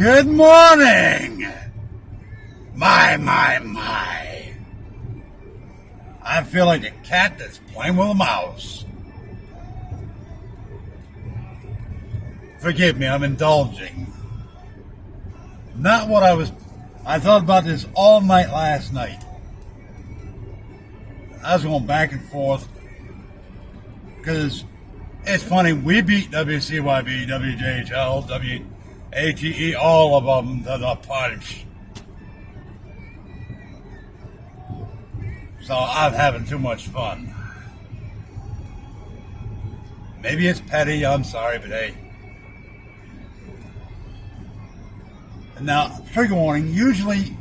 Good morning! My. I feel like a cat that's playing with a mouse. Forgive me, I'm indulging. Not what I thought about this all night last night. I was going back and forth because it's funny, we beat WCYB, WJHL, WATE, all of them to the punch. So I'm having too much fun. Maybe it's petty, I'm sorry, but hey. Now, trigger warning, usually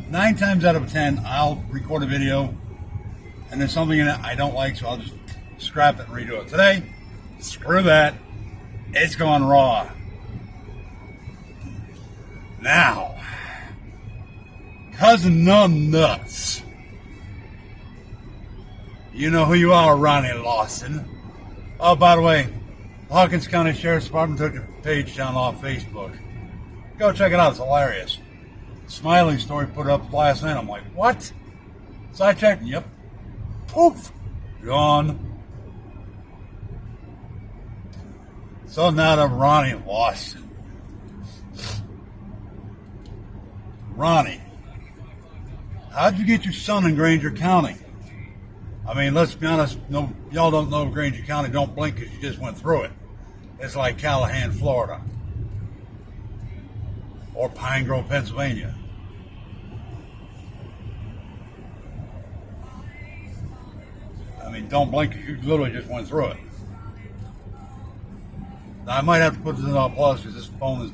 9 times out of 10, I'll record a video and there's something in it I don't like, so I'll just scrap it and redo it. Today, screw that. It's going raw. Now, Cousin Numb Nuts. You know who you are, Ronnie Lawson. Oh, by the way, Hawkins County Sheriff's Department took a page down off Facebook. Go check it out, it's hilarious. Smiling story put up last night. I'm like, what? So I checked, yep. Poof! Gone. So now to Ronnie Lawson. Ronnie, how'd you get your son in Granger County? I mean, let's be honest, no, y'all don't know Granger County, don't blink because you just went through it. It's like Callahan, Florida. Or Pine Grove, Pennsylvania. I mean, don't blink because you literally just went through it. Now, I might have to put this in all plus because this phone is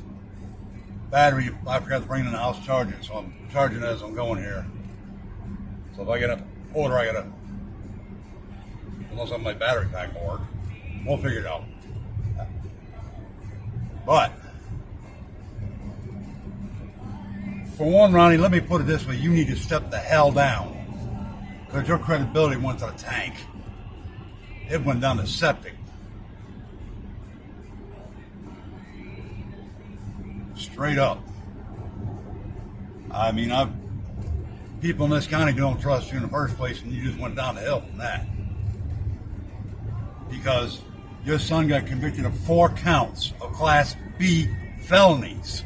battery. I forgot to bring it in the house charging, so I'm charging it as I'm going here. So if I get an order, I gotta, unless my battery pack will work, we'll figure it out. But for one, Ronnie, let me put it this way: you need to step the hell down because your credibility went to the tank. It went down to septic. Straight up. I mean, people in this county don't trust you in the first place, and you just went down the hill from that. Because your son got convicted of 4 counts of Class B felonies.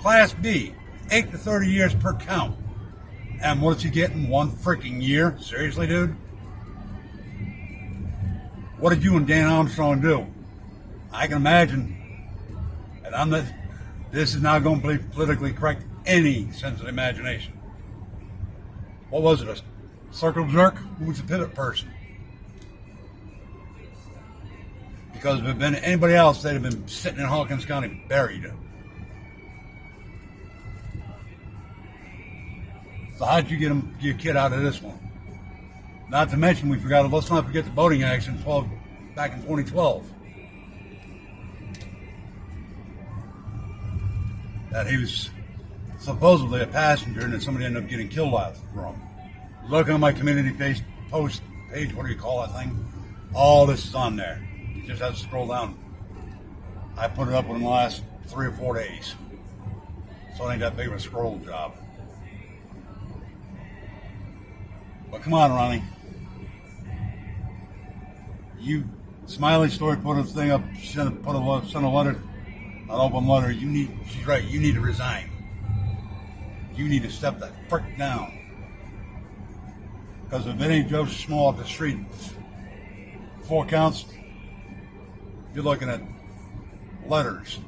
Class B, 8 to 30 years per count. And what's he getting? 1 freaking year? Seriously, dude? What did you and Dan Armstrong do? I can imagine. And this is not going to be politically correct any sense of imagination. What was it, a circle jerk? Who was the pivot person? Because if it had been anybody else, they'd have been sitting in Hawkins County buried. So how'd you get your kid out of this one? Not to mention, let's not forget the boating accident back in 2012. That he was supposedly a passenger and then somebody ended up getting killed out from. Look on my community post page, what do you call that thing? All this is on there. You just have to scroll down. I put it up within the last 3 or 4 days. So it ain't that big of a scroll job. But come on, Ronnie. You, Smiley Story put a thing up, sent a letter, an open letter. She's right, you need to resign. You need to step the frick down. Because if it ain't Joe Schmo off the street, 4 counts, you're looking at letters.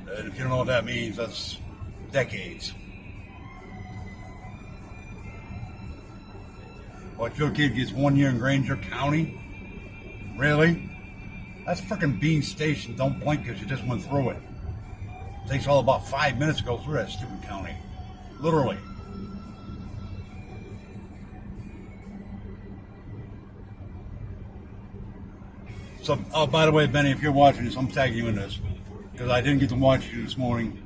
And if you don't know what that means, that's decades. But your kid gets 1 year in Granger County? Really? That's freaking Bean Station. Don't blink because you just went through it. It takes all about 5 minutes to go through that stupid county. Literally. So, oh, by the way, Benny, if you're watching this, I'm tagging you in this. Because I didn't get to watch you this morning.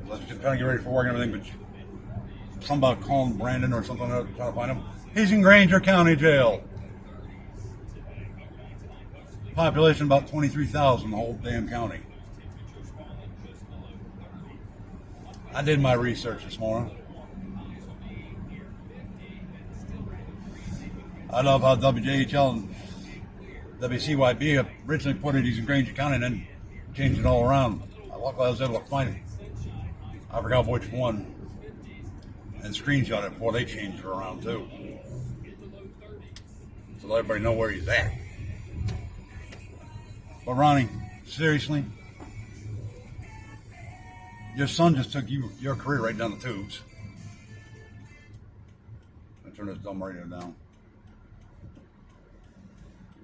I was just trying to get ready for work and everything, but something about calling Brandon or something, trying to find him. He's in Granger County Jail. Population about 23,000, the whole damn county. I did my research this morning. I love how WJHL and WCYB originally put it in Granger County and then changed it all around. Luckily, I was able to find it. I forgot which one and screenshot it before they changed it around too. So let everybody know where he's at. But Ronnie, seriously, your son just took your career right down the tubes. I turn this dumb radio down.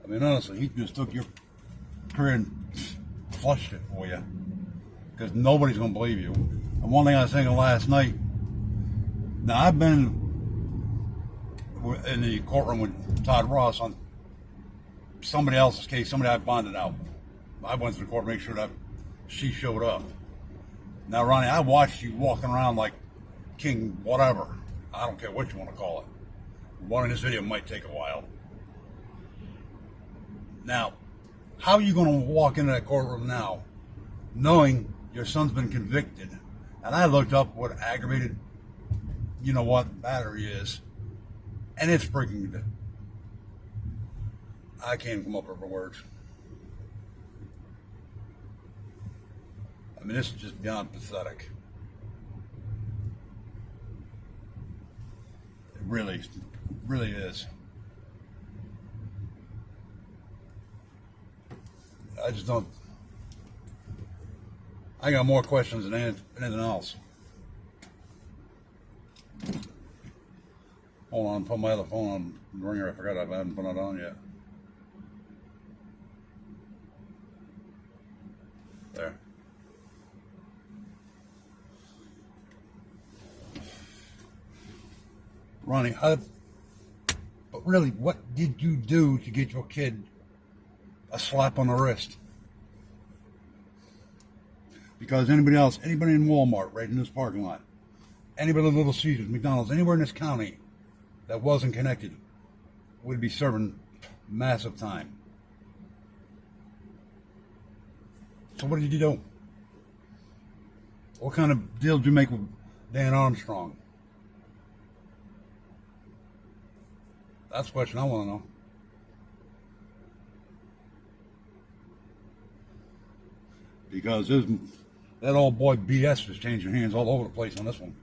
I mean, honestly, he just took your career and flushed it for you. Because nobody's going to believe you. And one thing I was thinking last night, now I've been in the courtroom with Todd Ross on somebody else's case, somebody I bonded out. I went to the court to make sure that she showed up. Now, Ronnie, I watched you walking around like king whatever. I don't care what you want to call it. One in this video might take a while. Now, how are you going to walk into that courtroom now knowing your son's been convicted? And I looked up what aggravated, battery is. And it's freaking, I can't come up with words. I mean, this is just beyond pathetic. It really is. I just don't. I got more questions than anything else. Hold on, put my other phone on the ringer. I forgot I haven't put it on yet. There. Ronnie, but really, what did you do to get your kid a slap on the wrist? Because anybody in Walmart, right in this parking lot, anybody at Little Caesars, McDonald's, anywhere in this county that wasn't connected would be serving massive time. So what did you do? What kind of deal did you make with Dan Armstrong? That's the question I want to know. Because that old boy BS is changing hands all over the place on this one.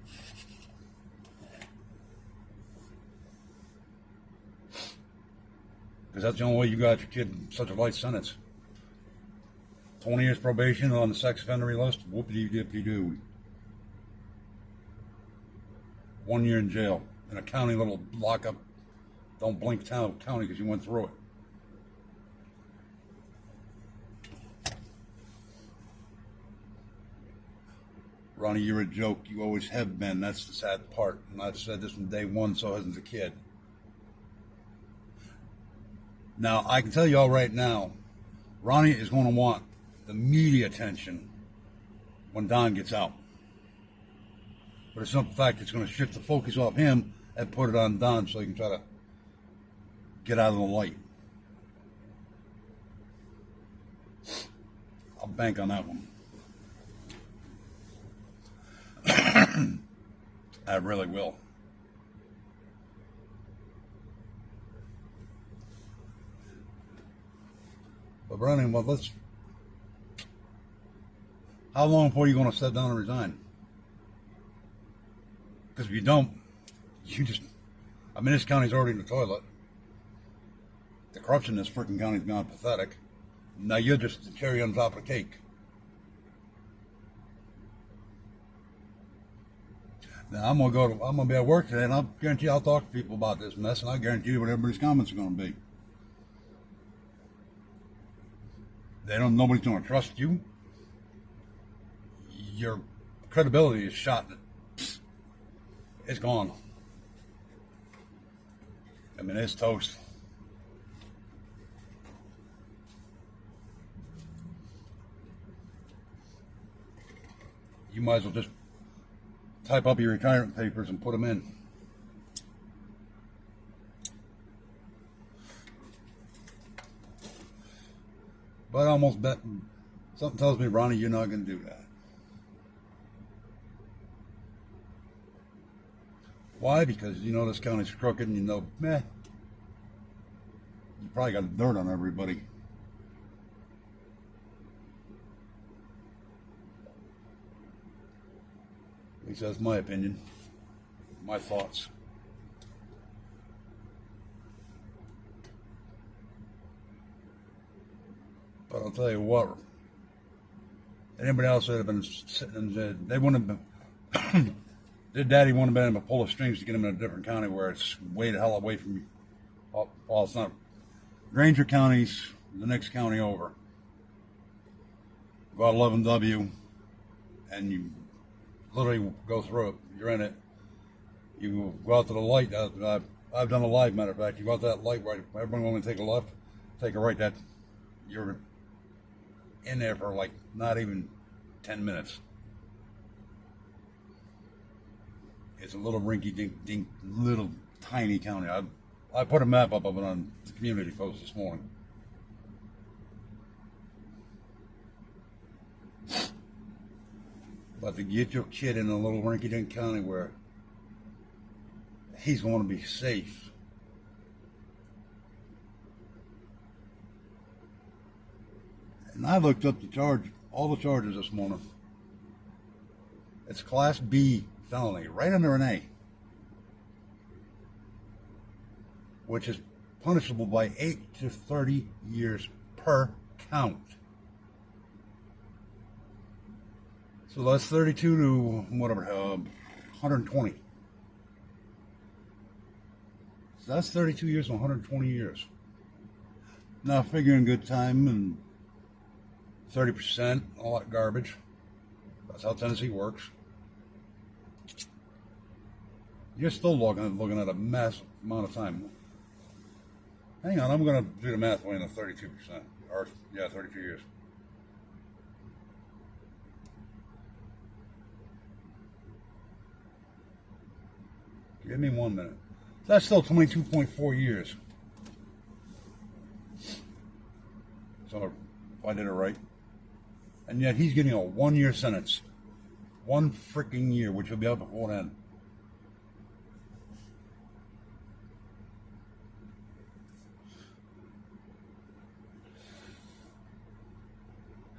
Because that's the only way you got your kid in such a light sentence. 20 years probation on the sex offender list, whoopity-dip-de-doo. 1 year in jail in a county little lockup. Don't blink town county because you went through it. Ronnie, you're a joke. You always have been. That's the sad part. And I've said this from day one, so hasn't the kid. Now, I can tell you all right now, Ronnie is going to want the media attention when Don gets out. But it's not the fact it's going to shift the focus off him and put it on Don so he can try to get out of the light. I'll bank on that one. I really will. But Ronnie, how long before you're going to sit down and resign? Because if you don't, this county's already in the toilet. The corruption in this freaking county's gone pathetic. Now you're just the cherry on top of the cake. Now I'm gonna be at work today, and I'll guarantee I'll talk to people about this mess, and I guarantee you what everybody's comments are gonna be. Nobody's gonna trust you. Your credibility is shot. It's gone. It's toast. You might as well just type up your retirement papers and put them in. But I almost bet something tells me, Ronnie, you're not going to do that. Why? Because you know this county's crooked and you know, meh, you probably got dirt on everybody. At least that's my opinion, my thoughts. But I'll tell you what, anybody else that have been sitting and said they wouldn't have been, their daddy wouldn't have been able to pull the strings to get them in a different county where it's way the hell away from you. Well, it's not. Granger County's the next county over. About 11W, and you literally go through it. You're in it. You go out to the light. I've done a live, matter of fact. You go out to that light, right? Everybody want to take a left, take a right. That you're in there for like not even 10 minutes. It's a little rinky-dink, little tiny county. I put a map up of it on the community post this morning. But to get your kid in a little rinky-dink county where he's going to be safe, and I looked up all the charges this morning. It's Class B felony, right under an A, which is punishable by 8 to 30 years per count. So that's 32 to whatever, 120. So that's 32 years to 120 years. Now figuring good time and 30%, all that garbage. That's how Tennessee works. You're still looking at a massive amount of time. Hang on, I'm going to do the math way in the 32%. Or, yeah, 32 years. Give me 1 minute. That's still 22.4 years. So, if I did it right. And yet he's getting a 1-year sentence. 1 freaking year, which will be up before then.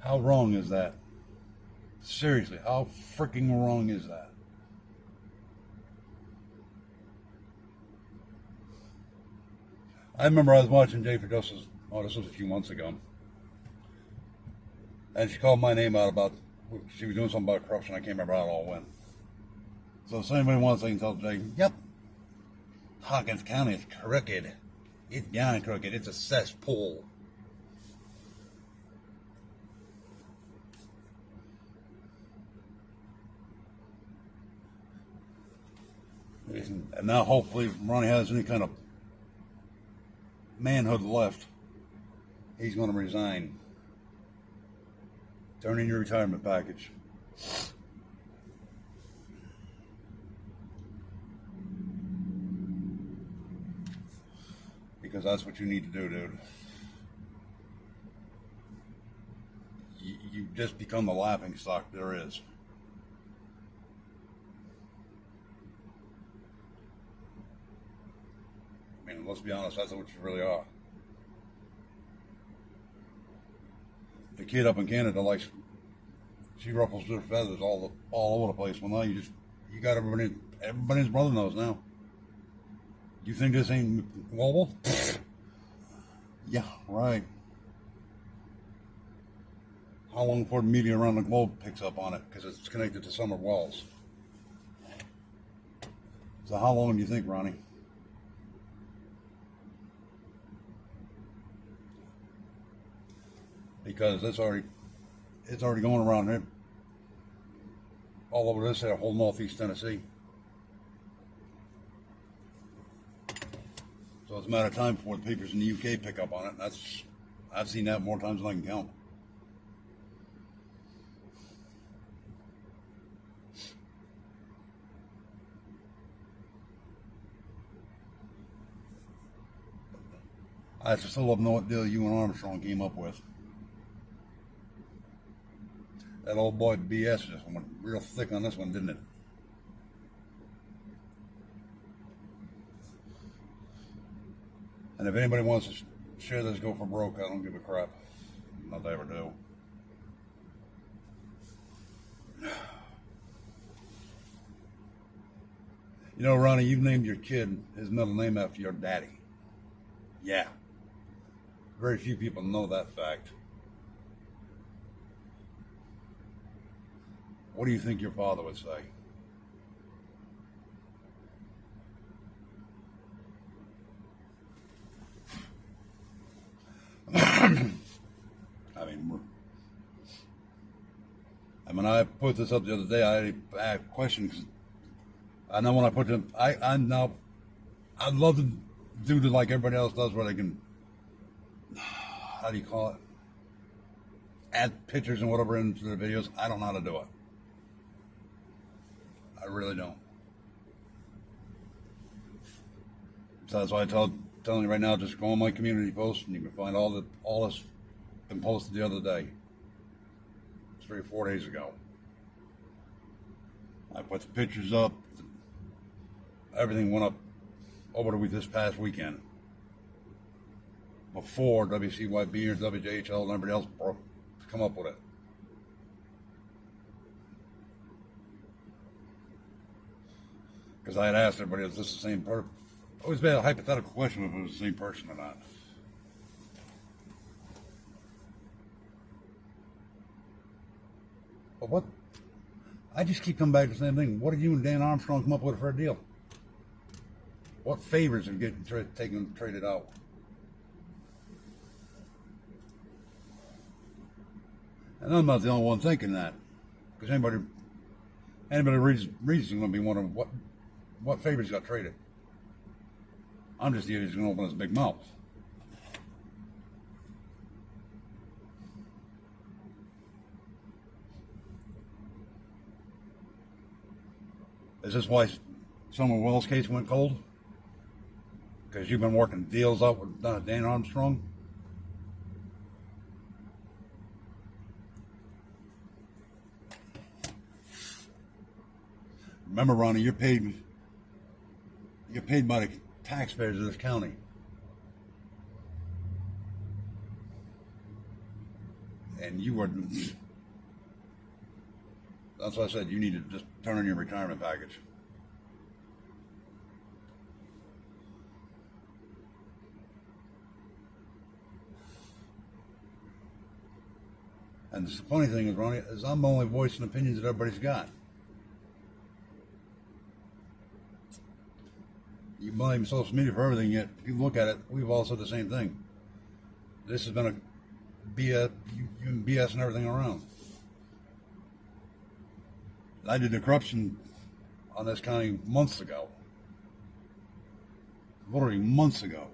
How wrong is that? Seriously, how freaking wrong is that? I remember I was watching Jay Produce's, this was a few months ago, and she called my name out about, she was doing something about corruption. I can't remember how it all went. So if anybody wants, they can tell Jay, yep, Hawkins County is crooked. It's beyond crooked. It's a cesspool. And now hopefully Ronnie has any kind of manhood left. He's going to resign. Turn in your retirement package. Because that's what you need to do, dude. You just become the laughing stock there is. I mean, let's be honest, that's what you really are. The kid up in Canada likes, she ruffles her feathers all over the place. Well, now you got everybody's brother knows now. You think this ain't global? Yeah, right. How long before the media around the globe picks up on it? Because it's connected to summer wells. So how long do you think, Ronnie? Because it's already going around here, all over this whole northeast Tennessee. So it's a matter of time before the papers in the UK pick up on it. And I've seen that more times than I can count. I still don't know what deal you and Armstrong came up with. That old boy BS just went real thick on this one, didn't it? And if anybody wants to share this, go for broke. I don't give a crap. Not that I ever do. You know, Ronnie, you've named your kid his middle name after your daddy. Yeah. Very few people know that fact. What do you think your father would say? I put this up the other day. I had a question because I know when I put them, I know I'd love to do it like everybody else does, where they can, how do you call it? Add pictures and whatever into their videos. I don't know how to do it. I really don't. So that's why telling you right now, just go on my community post and you can find all this been posted the other day. 3 or 4 days ago. I put the pictures up. Everything went up over the week this past weekend. Before WCYB or WJHL and everybody else come up with it. Because I had asked everybody, is this the same person? Always been a hypothetical question if it was the same person or not. But what? I just keep coming back to the same thing. What did you and Dan Armstrong come up with for a deal? What favors are getting traded out? And I'm not the only one thinking that, because anybody reads is going to be wondering what favors got traded. I'm just the idiot who's going to open his big mouth. Is this why Summer Wells' case went cold? Because you've been working deals out with Dan Armstrong? Remember, Ronnie, you're paid by the taxpayers of this county. And you were... That's why I said you need to just turn in your retirement package. And the funny thing is, Ronnie, is I'm only voicing opinions that everybody's got. You blame social media for everything, yet if you look at it, we've all said the same thing. This has been a BS, you BS and everything around. I did the corruption on this county months ago. Literally months ago.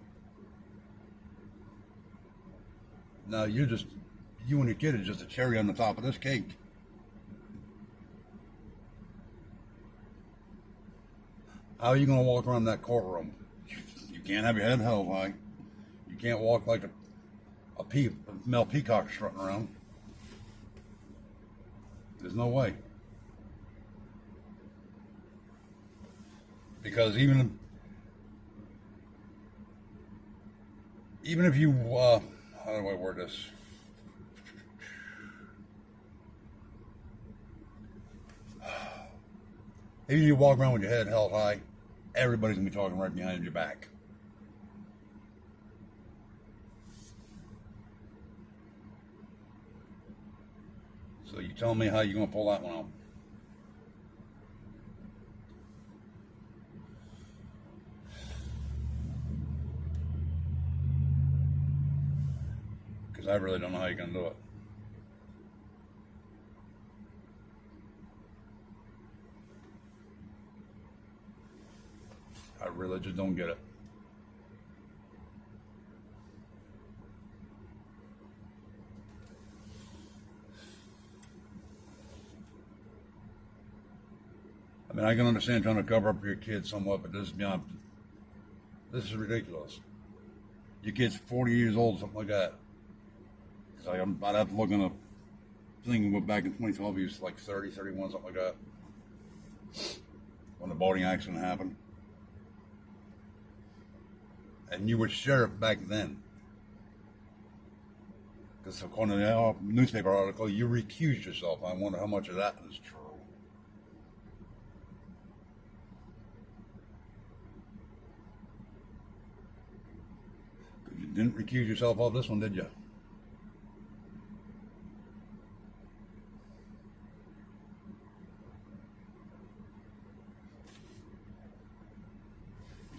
Now you and your kid are just a cherry on the top of this cake. How are you going to walk around that courtroom? You can't have your head held high. You can't walk like a male peacock strutting around. There's no way. Because even if you, how do I word this? Even if you walk around with your head held high, everybody's going to be talking right behind your back. So you tell me how you're going to pull that one out. Because I really don't know how you're going to do it. I really just don't get it. I mean, I can understand trying to cover up your kid somewhat, but this is ridiculous. Your kid's 40 years old, something like that. Because I'd have to look in a thing back in 2012, he was like 30, 31, something like that. When the boating accident happened. and you were sheriff back then. Because according to the newspaper article, you recused yourself. I wonder how much of that is true. You didn't recuse yourself of this one, did you?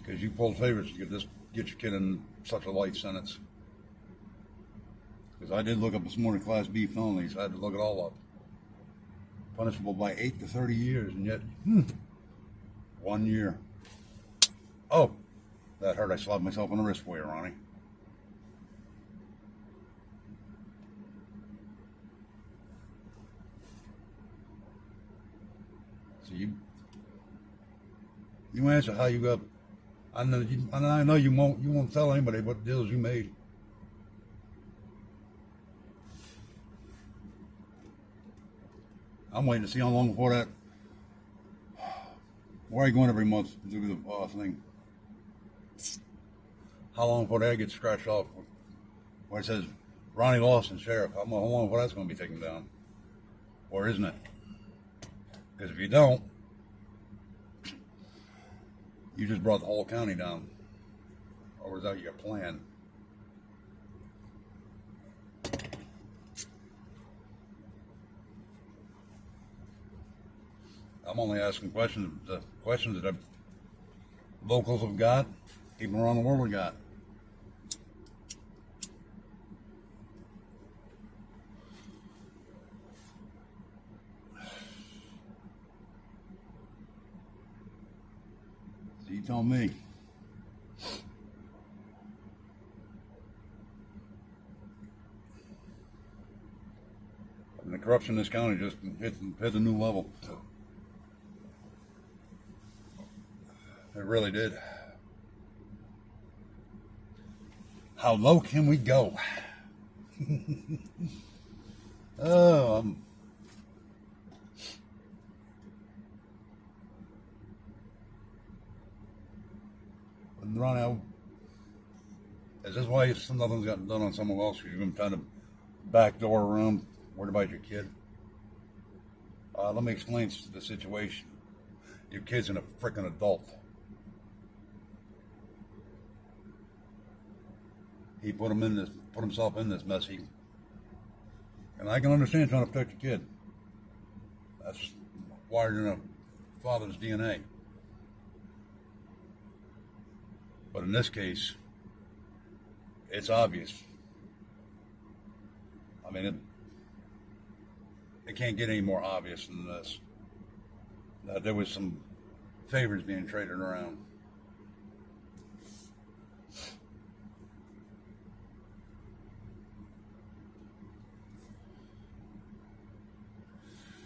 Because you pulled favors to get your kid in such a light sentence. Because I did look up this morning Class B felonies. I had to look it all up. Punishable by 8 to 30 years, and yet 1 year. Oh, that hurt. I slapped myself on the wrist for you, Ronnie. So you answer how you got. I know you won't tell anybody what deals you made. I'm waiting to see how long before that. Where are you going every month to do the thing? How long before that gets scratched off? Where it says Ronnie Lawson, sheriff. How long before that's going to be taken down? Or isn't it? Because if you don't, you just brought the whole county down. Or was that your plan? I'm only asking questions. The questions that locals have got, people around the world have got. So you tell me. And the corruption in this county just hit a new level. It really did. How low can we go? Oh, Ronnie, is this why nothing's gotten done on someone else? Because you've been trying to backdoor around, worried about your kid? Let me explain the situation. Your kid's a freaking adult. He put himself in this mess. And I can understand trying to protect your kid. That's wired in a father's DNA. But in this case, it's obvious. I mean, it can't get any more obvious than this. That there was some favors being traded around.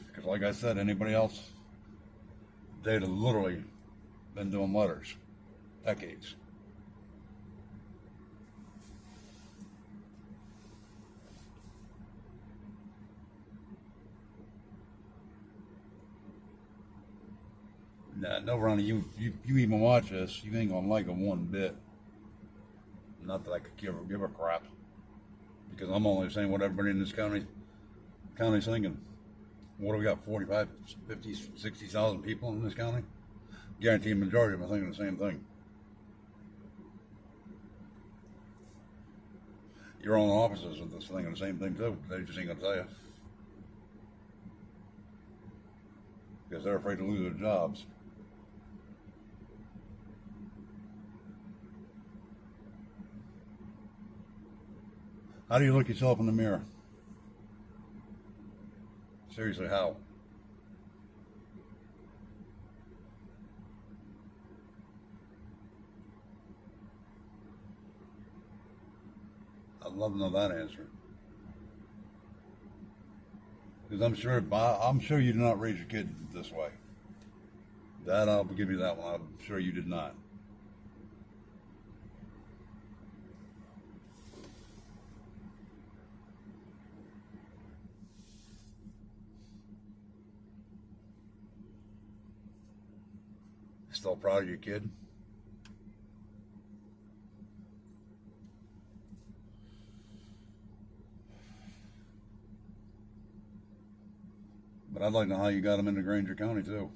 Because like I said, anybody else, they'd have literally been doing letters. Decades. Nah, no, Ronnie, you even watch this, you ain't gonna like it one bit. Not that I could give a crap. Because I'm only saying what everybody in this county's thinking. What do we got, 45, 50, 60,000 people in this county? Guaranteed the majority of them are thinking the same thing. Your own officers are thinking the same thing too. They just ain't gonna tell you. Because they're afraid to lose their jobs. How do you look yourself in the mirror? Seriously, how? I'd love to know that answer. Because I'm sure you did not raise your kid this way. That I'll give you that one. I'm sure you did not. Still proud of your kid? But I'd like to know how you got them into Granger County too.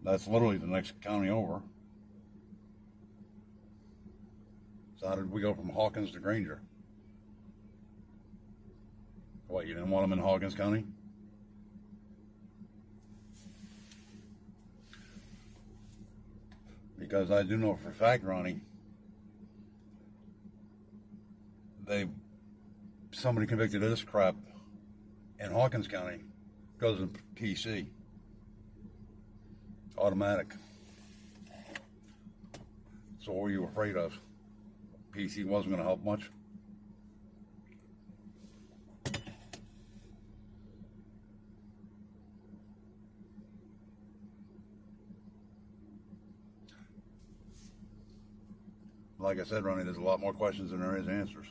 That's literally the next county over. So how did we go from Hawkins to Granger? What, you didn't want them in Hawkins County? Because I do know for a fact, Ronnie, somebody convicted of this crap in Hawkins County goes in PC. Automatic. So what were you afraid of? PC wasn't going to help much? Like I said, Ronnie, there's a lot more questions than there is answers.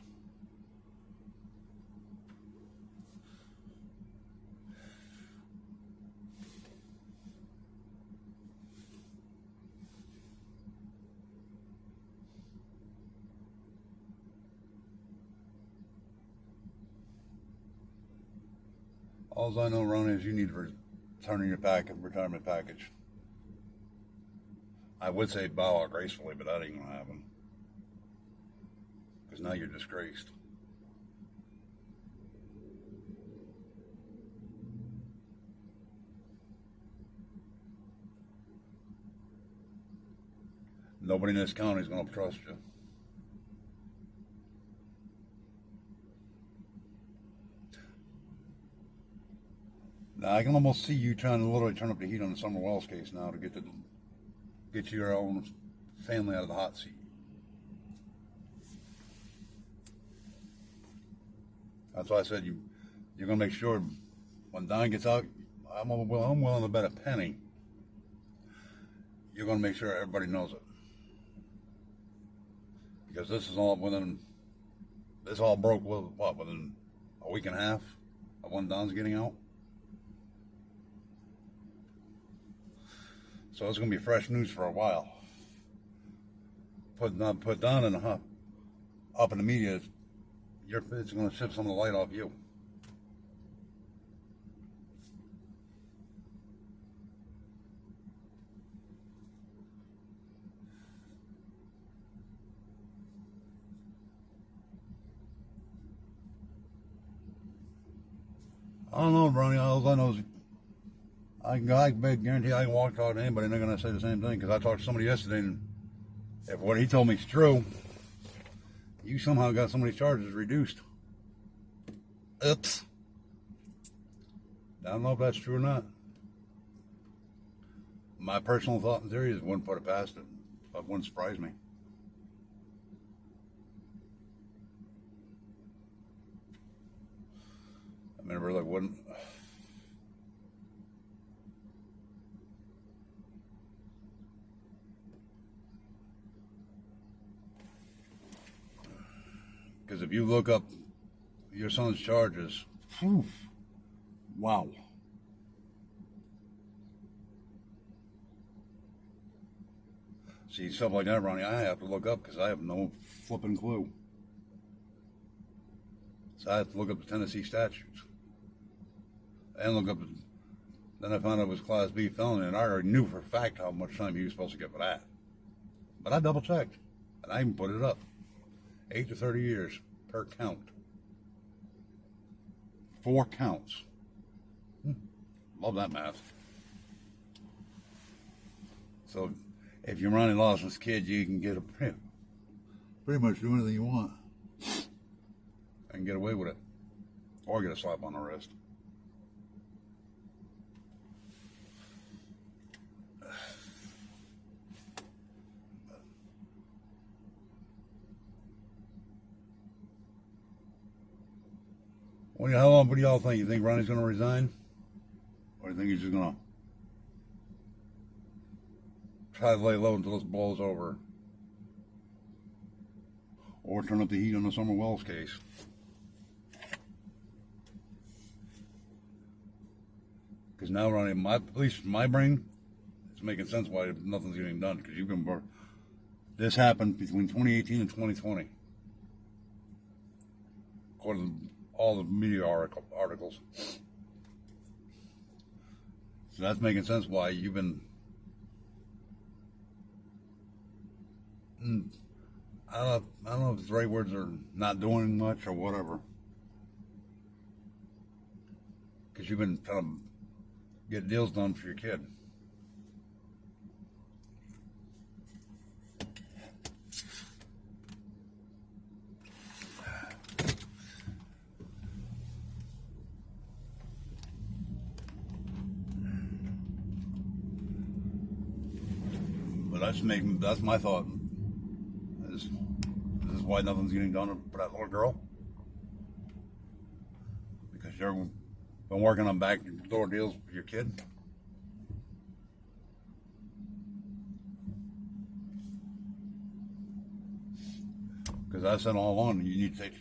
All I know, Ronnie, is you need to return your retirement package. I would say bow out gracefully, but that ain't going to happen. Because now you're disgraced. Nobody in this county is going to trust you. Now I can almost see you trying to literally turn up the heat on the Summer Wells case now to get your own family out of the hot seat. That's why I said you're going to make sure when Don gets out, I'm willing to bet a penny. You're going to make sure everybody knows it. Because this all broke within a week and a half of when Don's getting out. So it's going to be fresh news for a while. Put Don up in the media, it's going to ship some of the light off you. I don't know, Ronnie. All I know is I guarantee I can walk talk to anybody and they're going to say the same thing. Because I talked to somebody yesterday, and if what he told me is true, you somehow got some of these charges reduced. Oops. I don't know if that's true or not. My personal thought and theory is wouldn't put it past it. But it wouldn't surprise me. I mean, it really wouldn't. Because if you look up your son's charges, whew, wow. See, stuff like that, Ronnie, I have to look up because I have no flipping clue. So I have to look up the Tennessee statutes. And look up, then I found out it was Class B felony, and I already knew for a fact how much time he was supposed to get for that. But I double checked, and I even put it up. 8 to 30 years per count. 4 counts. Love that math. So if you're Ronnie Lawson's kid, you can get pretty much do anything you want and get away with it, or get a slap on the wrist. What do y'all think? You think Ronnie's going to resign? Or do you think he's just going to try to lay low until this blows over? Or turn up the heat on the Summer Wells case? Because now, Ronnie, at least my brain, it's making sense why nothing's getting done. Because this happened between 2018 and 2020. with all the media articles. So that's making sense why you've been. I don't know if the right words are not doing much or whatever. Because you've been trying to get deals done for your kid. But that's my thought. This is why nothing's getting done for that little girl. Because you've been working on backdoor deals with your kid. Because I said all along, you need to take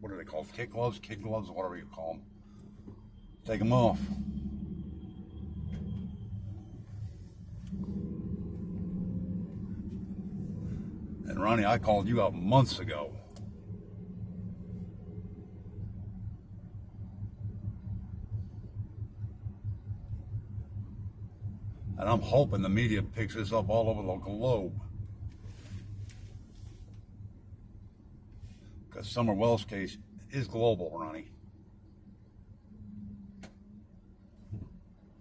what are they called? Kid gloves, whatever you call them. Take them off. And Ronnie, I called you out months ago. And I'm hoping the media picks this up all over the globe. Because Summer Wells' case is global, Ronnie.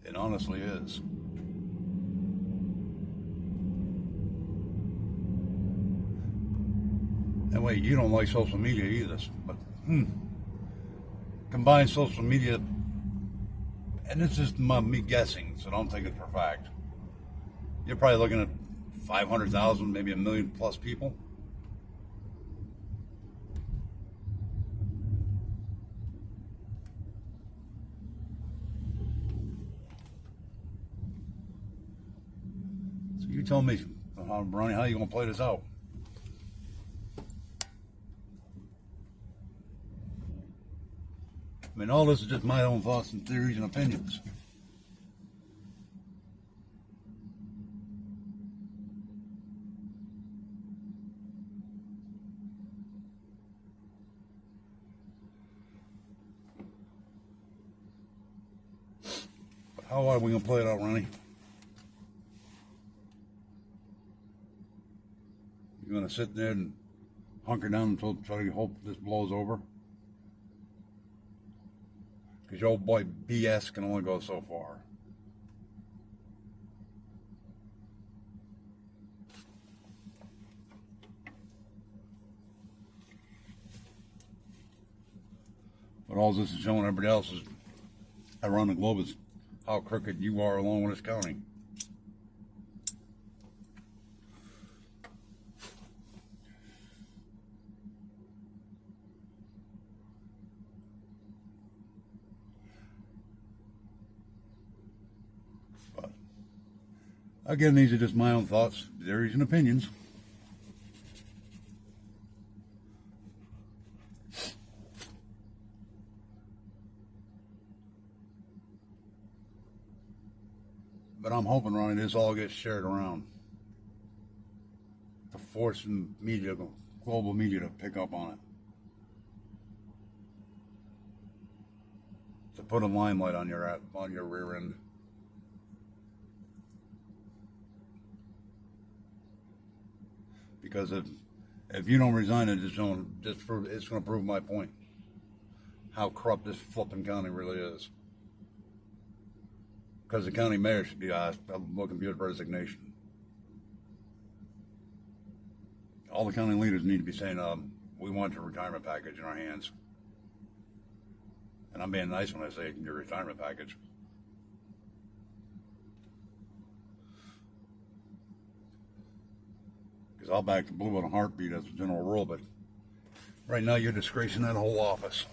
It honestly is. And wait, you don't like social media either, but combine social media, and this is me guessing, so don't take it for fact. You're probably looking at 500,000, maybe 1 million plus people. So you tell me, Ronnie, how are you going to play this out? I mean, all this is just my own thoughts and theories and opinions. But how are we going to play it out, Ronnie? You're going to sit there and hunker down until try to hope this blows over? Because your old boy BS can only go so far. But all this is showing everybody else is around the globe is how crooked you are along with this county. Again, these are just my own thoughts, theories, and opinions. But I'm hoping, Ronnie, this all gets shared around to force the media, global media, to pick up on it. To put a limelight on your rear end. Because if you don't resign, it's going to prove my point. How corrupt this flipping county really is. Because the county mayor should be asked, I'm looking for resignation. All the county leaders need to be saying, we want your retirement package in our hands. And I'm being nice when I say your retirement package. I'll back the blue on a heartbeat as a general rule, but right now you're disgracing that whole office.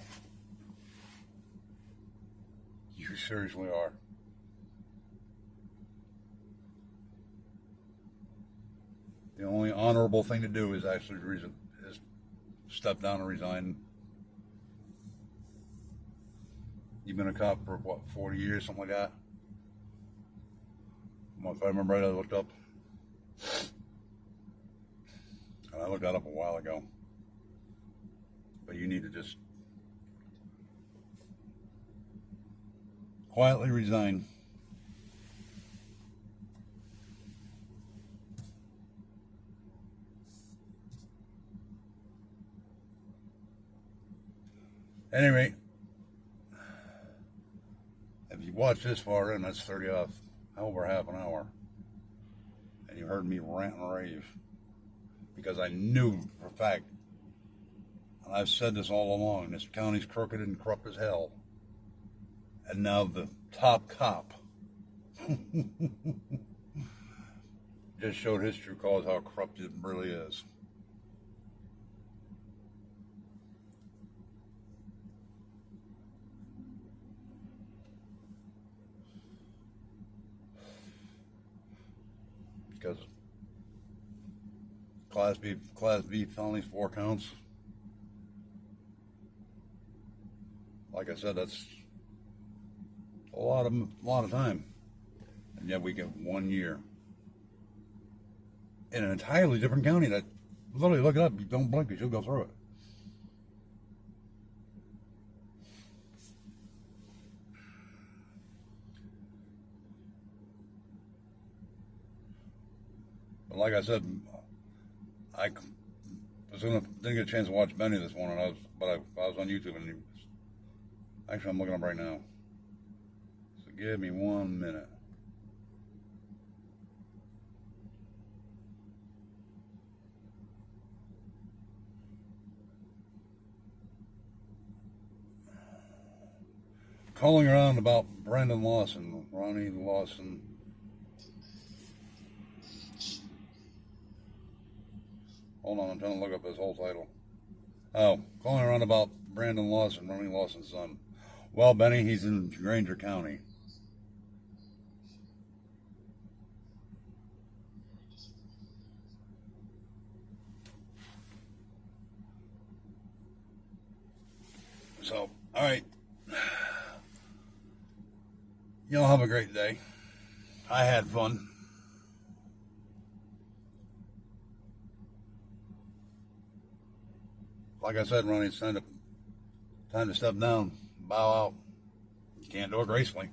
You seriously are. The only honorable thing to do is actually is step down and resign. You've been a cop for what, 40 years, something like that? Well, if I remember right, I looked up. And I looked that up a while ago. But you need to just quietly resign. At any rate, if you watch this far in, that's 30 off, over half an hour. And you heard me rant and rave. Because I knew for a fact, and I've said this all along, this county's crooked and corrupt as hell. And now the top cop just showed his true colors, how corrupt it really is. Because Class B felonies, 4 counts. Like I said, that's a lot of time, and yet we get 1 year in an entirely different county. That literally, look it up. You don't blink, you'll go through it. But like I said, I didn't get a chance to watch Benny this morning. I was on YouTube, and actually I'm looking up right now. So give me 1 minute. Calling around about Ronnie Lawson. Hold on, I'm trying to look up his whole title. Oh, calling around about Ronnie Lawson's son. Well, Benny, he's in Granger County. So, all right. Y'all have a great day. I had fun. Like I said, Ronnie, it's time to step down, bow out. You can't do it gracefully,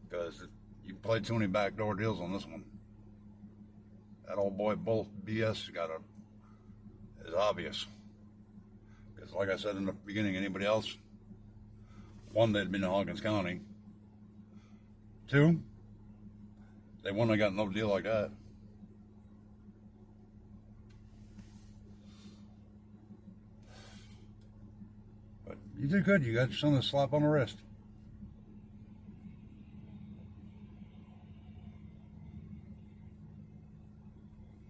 because you played too many backdoor deals on this one. That old boy bull BS is obvious. Because like I said in the beginning, anybody else, 1, they'd been in Hawkins County. 2, they wouldn't have got no deal like that. But you did good. You got your son a slap on the wrist.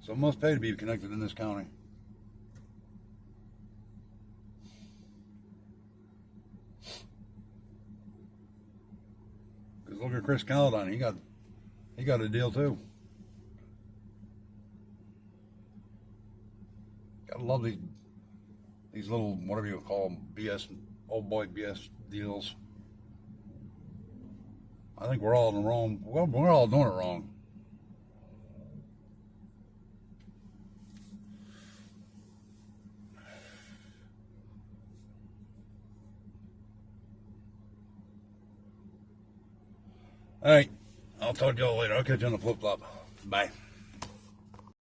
So it must pay to be connected in this county. Because look at Chris Caledon. He got a deal too. Gotta love these little, whatever you call them, BS, old boy BS deals. I think we're all in the wrong. Well, we're all doing it wrong. All right, I'll talk to y'all later. I'll catch you on the flip-flop. Bye.